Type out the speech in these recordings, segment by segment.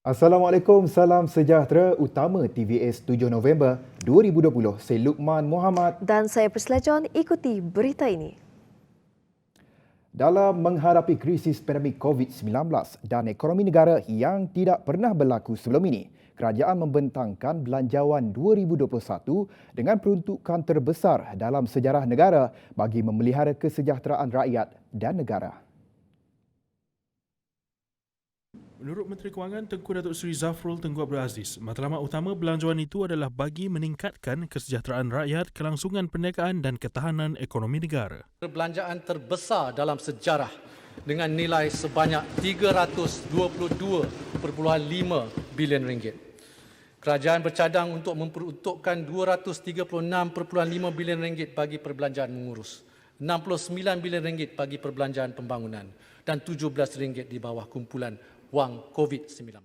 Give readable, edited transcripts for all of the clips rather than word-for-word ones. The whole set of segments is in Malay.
Assalamualaikum, salam sejahtera utama TVS 7 November 2020. Saya Lukman Muhammad. Dan saya Priscilla John, ikuti berita ini. Dalam menghadapi krisis pandemik COVID-19 dan ekonomi negara yang tidak pernah berlaku sebelum ini, kerajaan membentangkan Belanjawan 2021 dengan peruntukan terbesar dalam sejarah negara bagi memelihara kesejahteraan rakyat dan negara. Menurut Menteri Kewangan Tengku Datuk Seri Zafrul Tengku Abdul Aziz, matlamat utama belanjawan itu adalah bagi meningkatkan kesejahteraan rakyat, kelangsungan perniagaan dan ketahanan ekonomi negara. Perbelanjaan terbesar dalam sejarah dengan nilai sebanyak 322.5 bilion ringgit. Kerajaan bercadang untuk memperuntukkan 236.5 bilion ringgit bagi perbelanjaan mengurus, 69 bilion ringgit bagi perbelanjaan pembangunan dan 17 ringgit di bawah kumpulan wang COVID-19.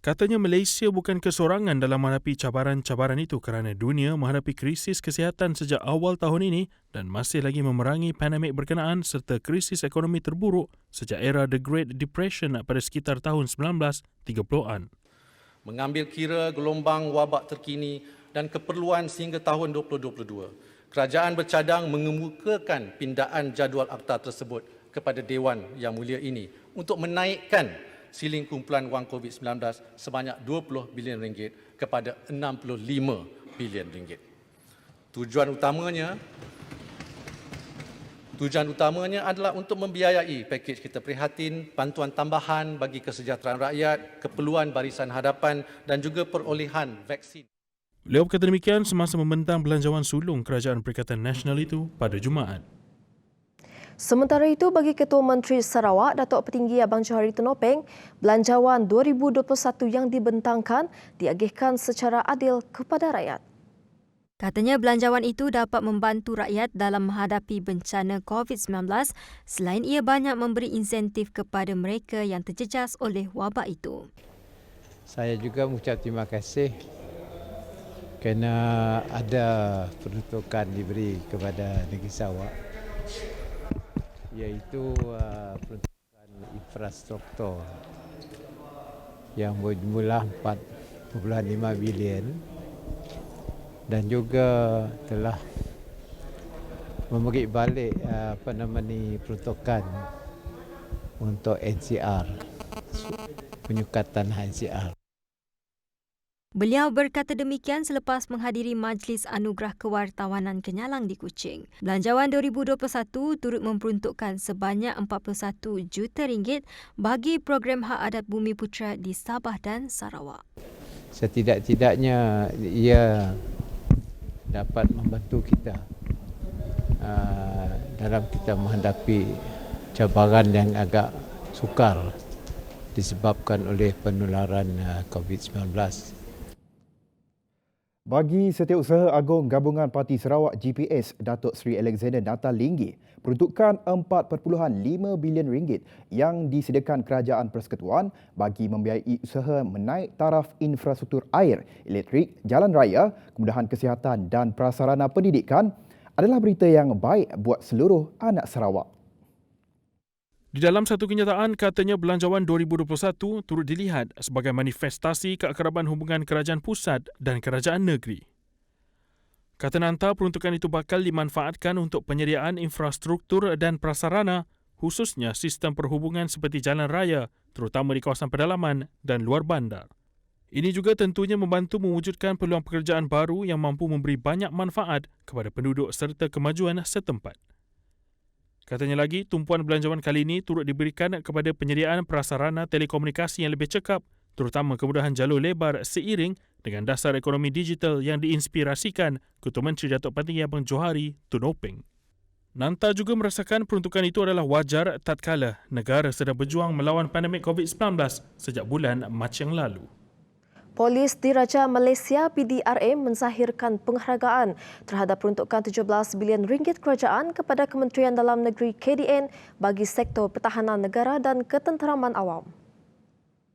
Katanya Malaysia bukan kesorangan dalam menghadapi cabaran-cabaran itu kerana dunia menghadapi krisis kesihatan sejak awal tahun ini dan masih lagi memerangi pandemik berkenaan serta krisis ekonomi terburuk sejak era The Great Depression pada sekitar tahun 1930-an. Mengambil kira gelombang wabak terkini dan keperluan sehingga tahun 2022, kerajaan bercadang mengemukakan pindaan jadual akta tersebut kepada Dewan Yang Mulia ini untuk menaikkan siling kumpulan wang COVID-19 sebanyak 20 bilion ringgit kepada 65 bilion ringgit. Tujuan utamanya adalah untuk membiayai pakej kita prihatin, bantuan tambahan bagi kesejahteraan rakyat, keperluan barisan hadapan dan juga perolehan vaksin. Beliau berkata demikian semasa membentang belanjawan sulung Kerajaan Perikatan Nasional itu pada Jumaat. Sementara itu, bagi Ketua Menteri Sarawak, Datuk Petinggi Abang Johari Tunopeng, Belanjawan 2021 yang dibentangkan diagihkan secara adil kepada rakyat. Katanya belanjawan itu dapat membantu rakyat dalam menghadapi bencana COVID-19 selain ia banyak memberi insentif kepada mereka yang terjejas oleh wabak itu. Saya juga mengucap terima kasih kerana ada peruntukan diberi kepada negeri Sarawak, iaitu peruntukan infrastruktur yang berjumlah 4.5 bilion dan juga telah memberi balik peruntukan untuk NCR, penyukatan NCR. Beliau berkata demikian selepas menghadiri Majlis Anugerah Kewartawanan Kenyalang di Kuching. Belanjawan 2021 turut memperuntukkan sebanyak 41 juta ringgit bagi program Hak Adat Bumi Putera di Sabah dan Sarawak. Setidak-tidaknya ia dapat membantu kita dalam kita menghadapi cabaran yang agak sukar disebabkan oleh penularan COVID-19. Bagi Setiausaha Agung Gabungan Parti Sarawak GPS, Datuk Seri Alexander Natal Linggi, peruntukan 4.5 bilion ringgit yang disediakan Kerajaan Persekutuan bagi membiayai usaha menaik taraf infrastruktur air, elektrik, jalan raya, kemudahan kesihatan dan prasarana pendidikan adalah berita yang baik buat seluruh anak Sarawak. Di dalam satu kenyataan, katanya Belanjawan 2021 turut dilihat sebagai manifestasi keakraban hubungan kerajaan pusat dan kerajaan negeri. Kata Nanta, peruntukan itu bakal dimanfaatkan untuk penyediaan infrastruktur dan prasarana, khususnya sistem perhubungan seperti jalan raya, terutama di kawasan pedalaman dan luar bandar. Ini juga tentunya membantu mewujudkan peluang pekerjaan baru yang mampu memberi banyak manfaat kepada penduduk serta kemajuan setempat. Katanya lagi, tumpuan belanjawan kali ini turut diberikan kepada penyediaan prasarana telekomunikasi yang lebih cekap, terutama kemudahan jalur lebar seiring dengan dasar ekonomi digital yang diinspirasikan Ketua Menteri Datuk Petinggi Abang Johari Tunopeng. Nanta juga merasakan peruntukan itu adalah wajar tatkala negara sedang berjuang melawan pandemik COVID-19 sejak bulan Mac yang lalu. Polis Diraja Malaysia PDRM menzahirkan penghargaan terhadap peruntukan 17 bilion ringgit kerajaan kepada Kementerian Dalam Negeri KDN bagi sektor pertahanan negara dan ketenteraman awam.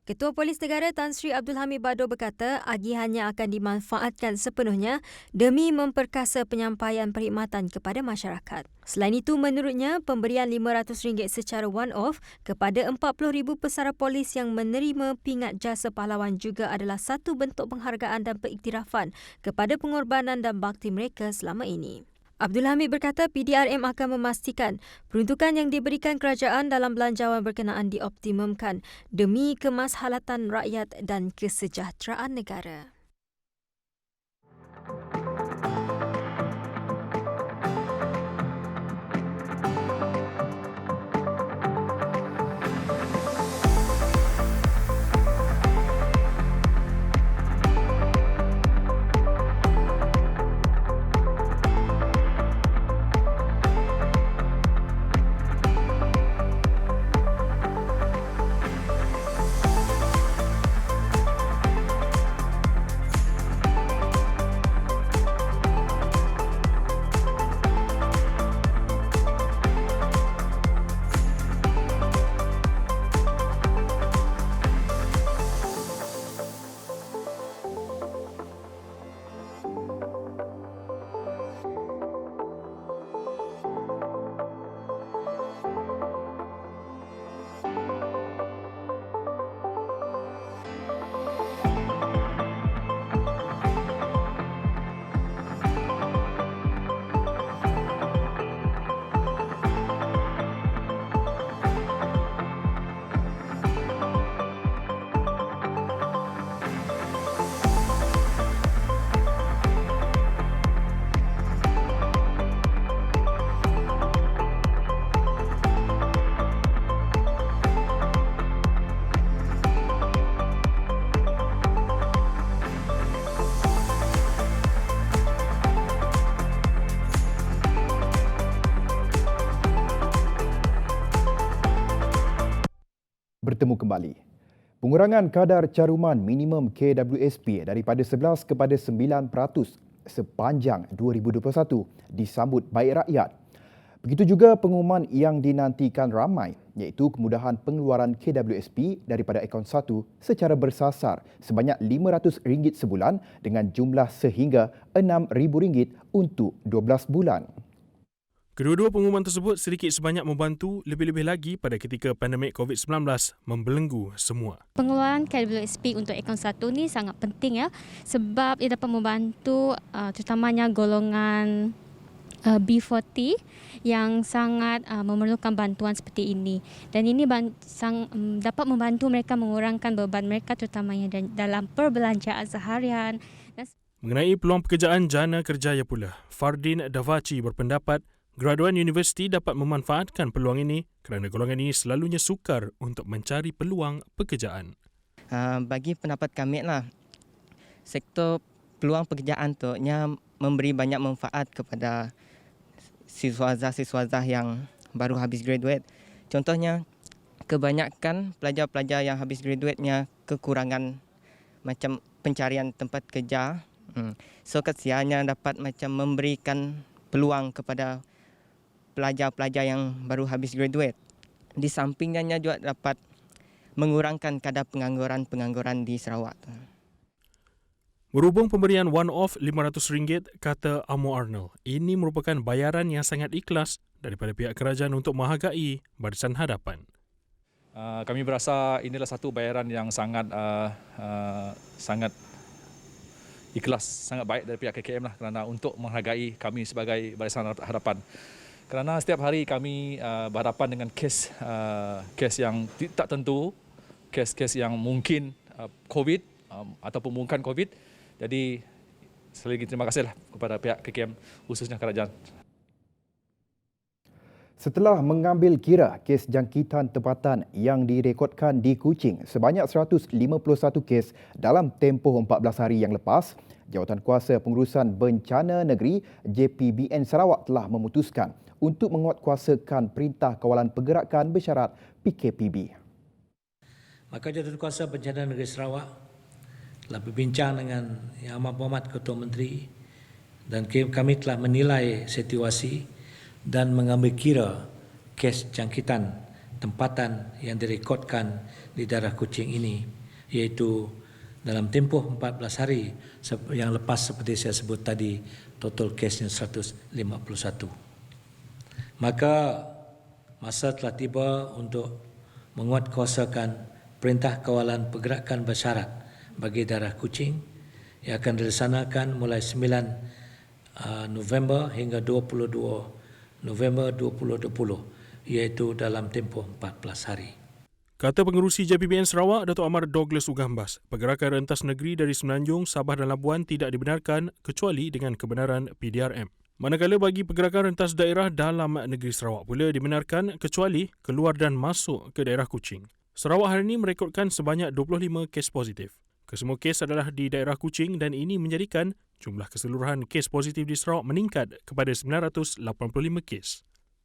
Ketua Polis Negara Tan Sri Abdul Hamid Bado berkata agihannya akan dimanfaatkan sepenuhnya demi memperkasa penyampaian perkhidmatan kepada masyarakat. Selain itu, menurutnya, pemberian RM500 secara one-off kepada 40,000 pesara polis yang menerima pingat jasa pahlawan juga adalah satu bentuk penghargaan dan pengiktirafan kepada pengorbanan dan bakti mereka selama ini. Abdul Hamid berkata PDRM akan memastikan peruntukan yang diberikan kerajaan dalam belanjawan berkenaan dioptimumkan demi kemaslahatan rakyat dan kesejahteraan negara. Bertemu kembali. Pengurangan kadar caruman minimum KWSP daripada 11 kepada 9% sepanjang 2021 disambut baik rakyat. Begitu juga pengumuman yang dinantikan ramai iaitu kemudahan pengeluaran KWSP daripada akaun 1 secara bersasar sebanyak RM500 sebulan dengan jumlah sehingga RM6,000 untuk 12 bulan. Kedua-dua pengumuman tersebut sedikit sebanyak membantu lebih-lebih lagi pada ketika pandemik COVID-19 membelenggu semua. Pengeluaran KWSP untuk akaun 1 ni sangat penting ya sebab ia dapat membantu terutamanya golongan B40 yang sangat memerlukan bantuan seperti ini. Dan ini dapat membantu mereka mengurangkan beban mereka terutamanya dalam perbelanjaan seharian. Mengenai peluang pekerjaan jana kerjaya pula, Fardin Davachi berpendapat graduan universiti dapat memanfaatkan peluang ini kerana golongan ini selalunya sukar untuk mencari peluang pekerjaan. Bagi pendapat kami lah, sektor peluang pekerjaan tu memberi banyak manfaat kepada siswa-siswa yang baru habis graduate. Contohnya, kebanyakan pelajar-pelajar yang habis graduate-nya kekurangan macam pencarian tempat kerja. So kesiannya dapat macam memberikan peluang kepada pelajar-pelajar yang baru habis graduate. Di sampingnya juga dapat mengurangkan kadar pengangguran di Sarawak. Berhubung pemberian one-off RM500, kata Amo Arnold, ini merupakan bayaran yang sangat ikhlas daripada pihak kerajaan untuk menghargai Barisan Hadapan. Kami berasa inilah satu bayaran yang sangat ikhlas, sangat baik dari pihak KKM lah kerana untuk menghargai kami sebagai Barisan Hadapan. Kerana setiap hari kami berhadapan dengan kes yang tak tentu, kes yang mungkin COVID ataupun bukan COVID. Jadi sekali lagi terima kasihlah kepada pihak KKM khususnya kerajaan. Setelah mengambil kira kes jangkitan tempatan yang direkodkan di Kuching sebanyak 151 kes dalam tempoh 14 hari yang lepas, Jawatankuasa Pengurusan Bencana Negeri JPBN Sarawak telah memutuskan untuk menguatkuasakan Perintah Kawalan Pergerakan Bersyarat PKPB. Maka Jawatankuasa Bencana Negeri Sarawak telah berbincang dengan Yang Amat Berhormat Ketua Menteri dan kami telah menilai situasi dan mengambil kira kes jangkitan tempatan yang direkodkan di daerah Kuching ini, iaitu dalam tempoh 14 hari yang lepas seperti saya sebut tadi, total kesnya 151. Maka masa telah tiba untuk menguatkuasakan Perintah Kawalan Pergerakan Bersyarat bagi daerah Kuching yang akan dilaksanakan mulai 9 November hingga 22 November 2020, iaitu dalam tempoh 14 hari. Kata Pengerusi JPBN Sarawak, Datuk Amar Douglas Ugambas, pergerakan rentas negeri dari Semenanjung, Sabah dan Labuan tidak dibenarkan kecuali dengan kebenaran PDRM. Manakala bagi pergerakan rentas daerah dalam negeri Sarawak pula dibenarkan kecuali keluar dan masuk ke daerah Kuching. Sarawak hari ini merekodkan sebanyak 25 kes positif. Kesemua kes adalah di daerah Kuching dan ini menjadikan jumlah keseluruhan kes positif di Sarawak meningkat kepada 985 kes.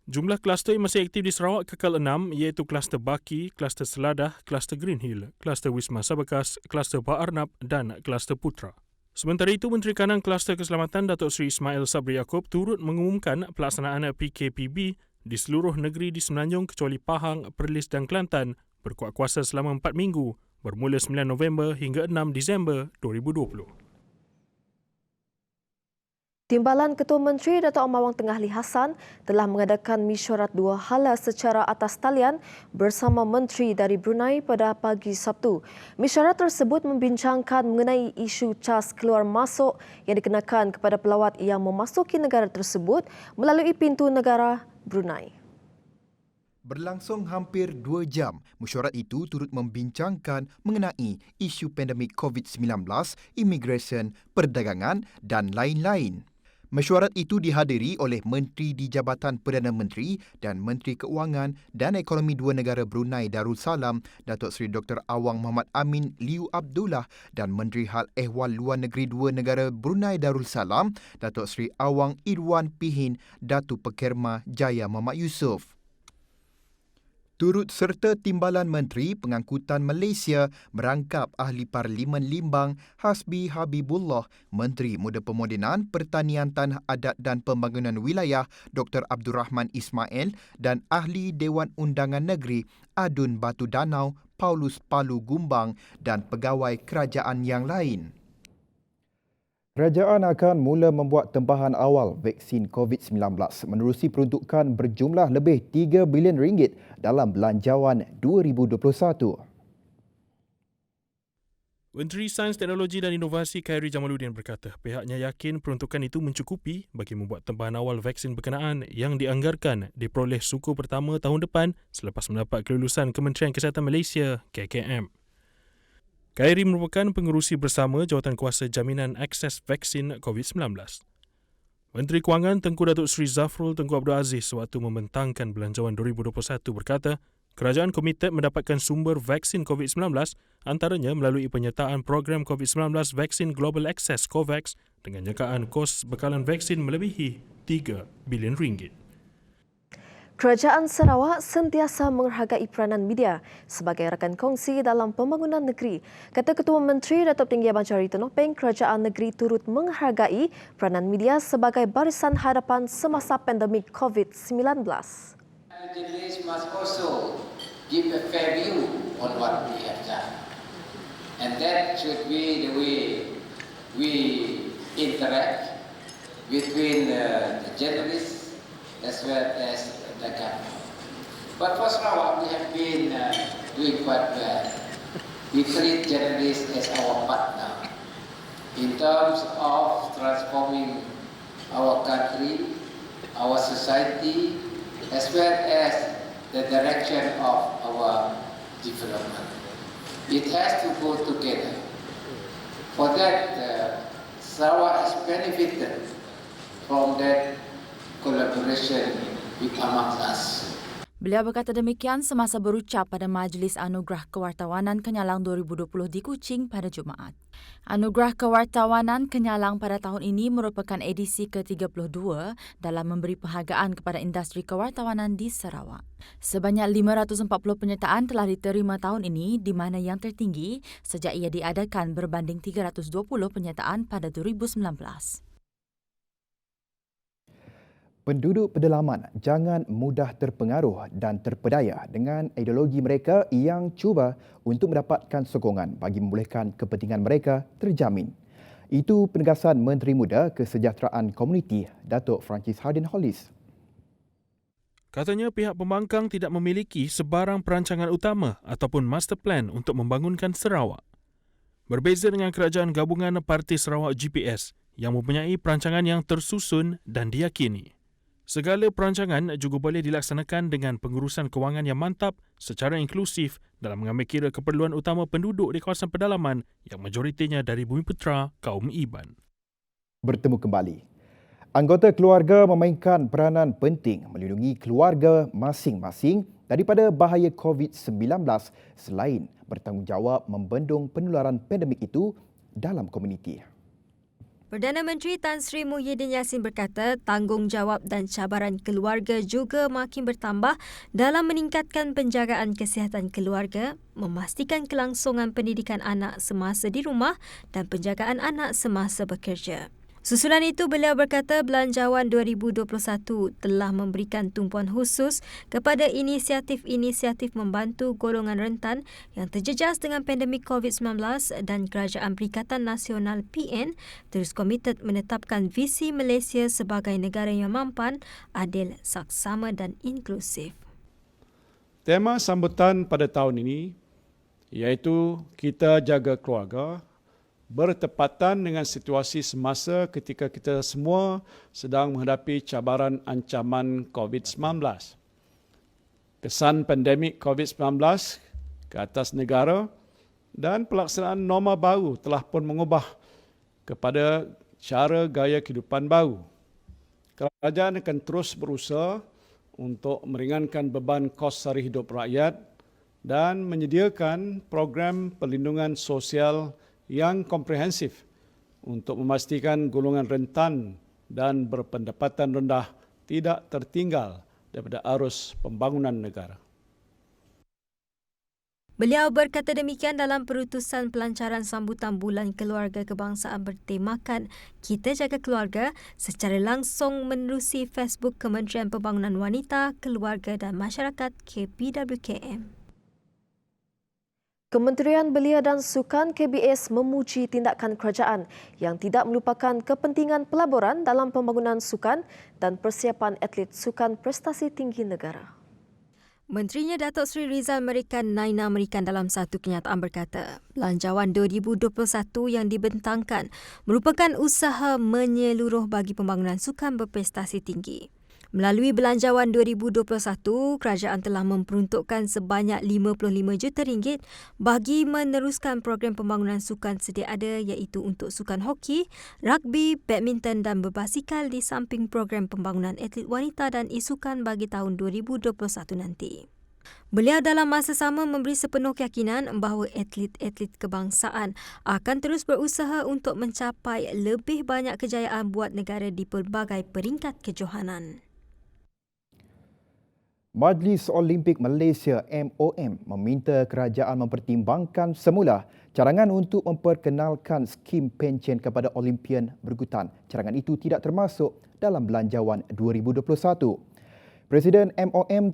Jumlah kluster yang masih aktif di Sarawak kekal 6 iaitu kluster Baki, kluster Seladah, kluster Green Hill, kluster Wisma Sabekas, kluster Pak Arnab dan kluster Putra. Sementara itu, Menteri Kanan Kluster Keselamatan Datuk Seri Ismail Sabri Yaakob turut mengumumkan pelaksanaan PKPB di seluruh negeri di Semenanjung kecuali Pahang, Perlis dan Kelantan berkuat kuasa selama 4 minggu bermula 9 November hingga 6 Disember 2020. Timbalan Ketua Menteri Datuk Amawang Tengah Ali Hassan telah mengadakan mesyuarat dua hala secara atas talian bersama Menteri dari Brunei pada pagi Sabtu. Mesyuarat tersebut membincangkan mengenai isu cas keluar masuk yang dikenakan kepada pelawat yang memasuki negara tersebut melalui pintu negara Brunei. Berlangsung hampir 2 jam, mesyuarat itu turut membincangkan mengenai isu pandemik COVID-19, imigresen, perdagangan dan lain-lain. Mesyuarat itu dihadiri oleh Menteri di Jabatan Perdana Menteri dan Menteri Keuangan dan Ekonomi Dua Negara Brunei Darussalam, Datuk Seri Dr. Awang Muhammad Amin Liu Abdullah dan Menteri Hal Ehwal Luar Negeri Dua Negara Brunei Darussalam, Datuk Seri Awang Irwan Pihin, Datuk Pekerma Jaya Muhammad Yusof. Turut serta Timbalan Menteri Pengangkutan Malaysia merangkap Ahli Parlimen Limbang Hasbi Habibullah, Menteri Muda Pemodenan, Pertanian Tanah Adat dan Pembangunan Wilayah Dr. Abdul Rahman Ismail dan Ahli Dewan Undangan Negeri Adun Batu Danau Paulus Palu Gumbang dan pegawai kerajaan yang lain. Kerajaan akan mula membuat tempahan awal vaksin COVID-19 menerusi peruntukan berjumlah lebih 3 bilion ringgit dalam belanjawan 2021. Menteri Sains, Teknologi dan Inovasi Khairi Jamaluddin berkata pihaknya yakin peruntukan itu mencukupi bagi membuat tempahan awal vaksin berkenaan yang dianggarkan diperoleh suku pertama tahun depan selepas mendapat kelulusan Kementerian Kesihatan Malaysia KKM. Khairi merupakan pengerusi bersama Jawatankuasa Jaminan Akses Vaksin COVID-19. Menteri Kewangan Tengku Datuk Seri Zafrul Tengku Abdul Aziz sewaktu membentangkan belanjawan 2021 berkata, kerajaan komited mendapatkan sumber vaksin COVID-19 antaranya melalui penyertaan program COVID-19 Vaksin Global Access COVAX dengan jangkaan kos bekalan vaksin melebihi 3 bilion ringgit. Kerajaan Sarawak sentiasa menghargai peranan media sebagai rakan kongsi dalam pembangunan negeri. Kata Ketua Menteri Datuk Tinggi Abang Johari Tunopeng, kerajaan negeri turut menghargai peranan media sebagai barisan hadapan semasa pandemik COVID-19. Journalists must also give a fair view on what we have done. And that should be the way we interact between the journalists as well as the government. But for Sarawak, we have been doing quite well. We treat journalists as our partner in terms of transforming our country, our society, as well as the direction of our development. It has to go together. For that, Sarawak has benefited from that collaboration amongst us. Beliau berkata demikian semasa berucap pada Majlis Anugerah Kewartawanan Kenyalang 2020 di Kuching pada Jumaat. Anugerah Kewartawanan Kenyalang pada tahun ini merupakan edisi ke-32 dalam memberi penghargaan kepada industri kewartawanan di Sarawak. Sebanyak 540 penyertaan telah diterima tahun ini di mana yang tertinggi sejak ia diadakan berbanding 320 penyertaan pada 2019. Penduduk pedalaman jangan mudah terpengaruh dan terpedaya dengan ideologi mereka yang cuba untuk mendapatkan sokongan bagi membolehkan kepentingan mereka terjamin. Itu penegasan Menteri Muda Kesejahteraan Komuniti, Datuk Francis Hardin Hollis. Katanya pihak pembangkang tidak memiliki sebarang perancangan utama ataupun master plan untuk membangunkan Sarawak. Berbeza dengan kerajaan gabungan Parti Sarawak GPS yang mempunyai perancangan yang tersusun dan diyakini. Segala perancangan juga boleh dilaksanakan dengan pengurusan kewangan yang mantap secara inklusif dalam mengambil kira keperluan utama penduduk di kawasan pedalaman yang majoritinya dari Bumiputera kaum Iban. Bertemu kembali. Anggota keluarga memainkan peranan penting melindungi keluarga masing-masing daripada bahaya COVID-19 selain bertanggungjawab membendung penularan pandemik itu dalam komuniti. Perdana Menteri Tan Sri Muhyiddin Yassin berkata tanggungjawab dan cabaran keluarga juga makin bertambah dalam meningkatkan penjagaan kesihatan keluarga, memastikan kelangsungan pendidikan anak semasa di rumah dan penjagaan anak semasa bekerja. Susulan itu, beliau berkata Belanjawan 2021 telah memberikan tumpuan khusus kepada inisiatif-inisiatif membantu golongan rentan yang terjejas dengan pandemik COVID-19 dan Kerajaan Perikatan Nasional PN terus komited menetapkan visi Malaysia sebagai negara yang mampan, adil, saksama dan inklusif. Tema sambutan pada tahun ini iaitu Kita Jaga Keluarga, bertepatan dengan situasi semasa ketika kita semua sedang menghadapi cabaran ancaman COVID-19. Kesan pandemik COVID-19 ke atas negara dan pelaksanaan norma baru telah pun mengubah kepada cara gaya kehidupan baru. Kerajaan akan terus berusaha untuk meringankan beban kos sara hidup rakyat dan menyediakan program perlindungan sosial yang komprehensif untuk memastikan golongan rentan dan berpendapatan rendah tidak tertinggal daripada arus pembangunan negara. Beliau berkata demikian dalam perutusan pelancaran sambutan Bulan Keluarga Kebangsaan bertemakan Kita Jaga Keluarga secara langsung menerusi Facebook Kementerian Pembangunan Wanita, Keluarga dan Masyarakat KPWKM. Kementerian Belia dan Sukan KBS memuji tindakan kerajaan yang tidak melupakan kepentingan pelaburan dalam pembangunan sukan dan persiapan atlet sukan prestasi tinggi negara. Menterinya Datuk Seri Rizal Naina Merikan dalam satu kenyataan berkata, Belanjawan 2021 yang dibentangkan merupakan usaha menyeluruh bagi pembangunan sukan berprestasi tinggi. Melalui Belanjawan 2021, kerajaan telah memperuntukkan sebanyak RM55 juta bagi meneruskan program pembangunan sukan sedia ada iaitu untuk sukan hoki, rugby, badminton dan berbasikal di samping program pembangunan atlet wanita dan isukan bagi tahun 2021 nanti. Beliau dalam masa sama memberi sepenuh keyakinan bahawa atlet-atlet kebangsaan akan terus berusaha untuk mencapai lebih banyak kejayaan buat negara di pelbagai peringkat kejohanan. Majlis Olimpik Malaysia MOM meminta kerajaan mempertimbangkan semula carangan untuk memperkenalkan skim pencen kepada Olimpian bergutan. Carangan itu tidak termasuk dalam Belanjawan 2021. Presiden MOM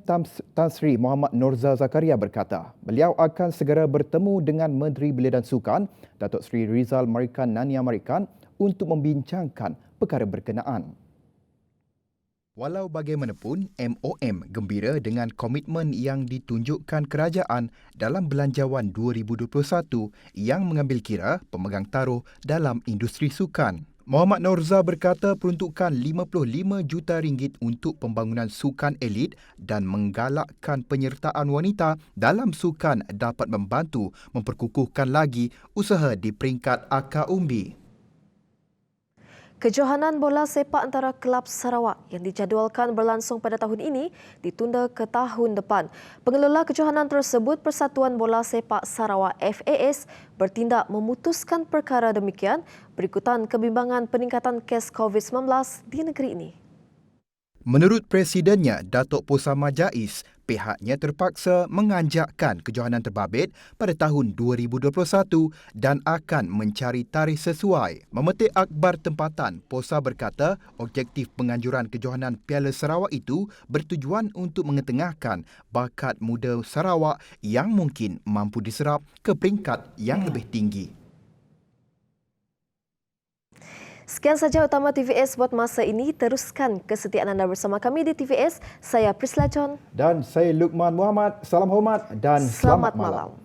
Tan Sri Muhammad Norza Zakaria berkata, beliau akan segera bertemu dengan Menteri Belia dan Sukan, Datuk Seri Rizal Nania Merikan untuk membincangkan perkara berkenaan. Walau bagaimanapun, MOM gembira dengan komitmen yang ditunjukkan kerajaan dalam Belanjawan 2021 yang mengambil kira pemegang taruh dalam industri sukan. Muhammad Norza berkata peruntukan RM55 juta untuk pembangunan sukan elit dan menggalakkan penyertaan wanita dalam sukan dapat membantu memperkukuhkan lagi usaha di peringkat akar umbi. Kejohanan bola sepak antara kelab Sarawak yang dijadualkan berlangsung pada tahun ini ditunda ke tahun depan. Pengelola kejohanan tersebut, Persatuan Bola Sepak Sarawak FAS, bertindak memutuskan perkara demikian berikutan kebimbangan peningkatan kes COVID-19 di negeri ini. Menurut Presidennya, Datuk Posama Jais, pihaknya terpaksa menganjakkan kejohanan terbabit pada tahun 2021 dan akan mencari tarikh sesuai. Memetik akhbar tempatan, Posa berkata objektif penganjuran kejohanan Piala Sarawak itu bertujuan untuk mengetengahkan bakat muda Sarawak yang mungkin mampu diserap ke peringkat yang lebih tinggi. Sekian saja utama TVS buat masa ini. Teruskan kesetiaan anda bersama kami di TVS. Saya Prisla John. Dan saya Lukman Muhammad. Salam hormat dan selamat malam.